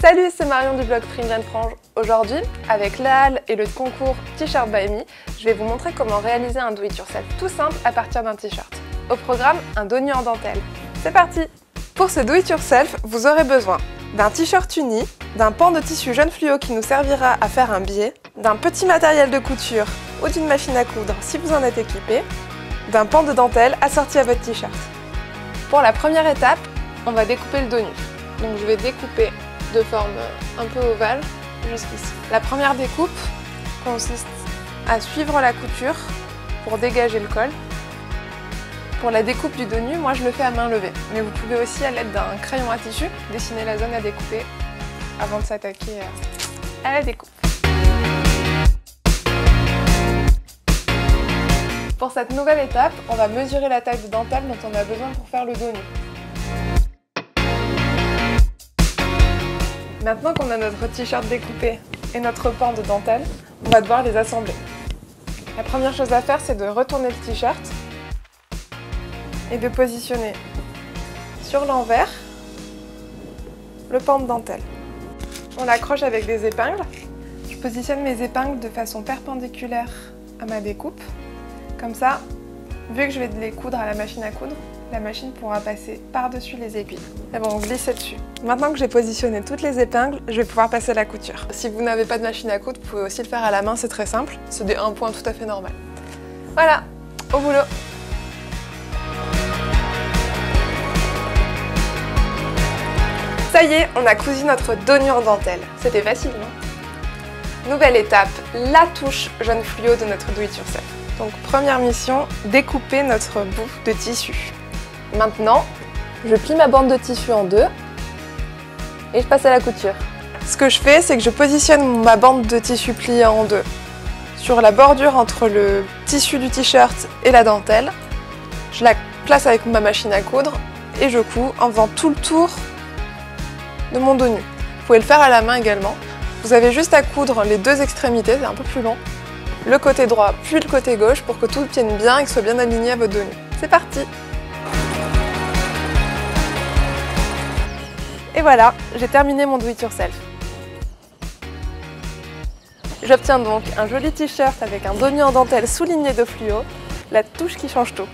Salut, c'est Marion du blog Prime Jeanne Frange. Aujourd'hui, avec la halle et le concours T-shirt by Me, je vais vous montrer comment réaliser un do-it-yourself tout simple à partir d'un t-shirt. Au programme, un dos nu en dentelle. C'est parti! Pour ce do-it-yourself, vous aurez besoin d'un t-shirt uni, d'un pan de tissu jaune fluo qui nous servira à faire un biais, d'un petit matériel de couture ou d'une machine à coudre si vous en êtes équipé, d'un pan de dentelle assorti à votre t-shirt. Pour la première étape, on va découper le dos nu. Donc je vais découper de forme un peu ovale jusqu'ici. La première découpe consiste à suivre la couture pour dégager le col. Pour la découpe du dos nu, moi je le fais à main levée, mais vous pouvez aussi à l'aide d'un crayon à tissu dessiner la zone à découper avant de s'attaquer à la découpe. Pour cette nouvelle étape, on va mesurer la taille de dentelle dont on a besoin pour faire le dos nu. Maintenant qu'on a notre t-shirt découpé et notre pan de dentelle, on va devoir les assembler. La première chose à faire, c'est de retourner le t-shirt et de positionner sur l'envers le pan de dentelle. On l'accroche avec des épingles. Je positionne mes épingles de façon perpendiculaire à ma découpe. Comme ça, vu que je vais les coudre à la machine à coudre, la machine pourra passer par-dessus les aiguilles. Et bon, on glisse dessus. Maintenant que j'ai positionné toutes les épingles, je vais pouvoir passer la couture. Si vous n'avez pas de machine à coudre, vous pouvez aussi le faire à la main, c'est très simple. C'est des 1 point tout à fait normal. Voilà, au boulot. Ça y est, on a cousu notre dos nu en dentelle. C'était facile, non? Nouvelle étape, la touche jaune fluo de notre do-it-yourself. Donc première mission, découper notre bout de tissu. Maintenant, je plie ma bande de tissu en deux et je passe à la couture. Ce que je fais, c'est que je positionne ma bande de tissu pliée en deux sur la bordure entre le tissu du t-shirt et la dentelle. Je la place avec ma machine à coudre et je couds en faisant tout le tour de mon dos nu. Vous pouvez le faire à la main également. Vous avez juste à coudre les deux extrémités, c'est un peu plus long. Le côté droit puis le côté gauche pour que tout tienne bien et que ce soit bien aligné à votre dos nu. C'est parti! Et voilà, j'ai terminé mon do-it-yourself. J'obtiens donc un joli t-shirt avec un dos nu en dentelle souligné de fluo, la touche qui change tout.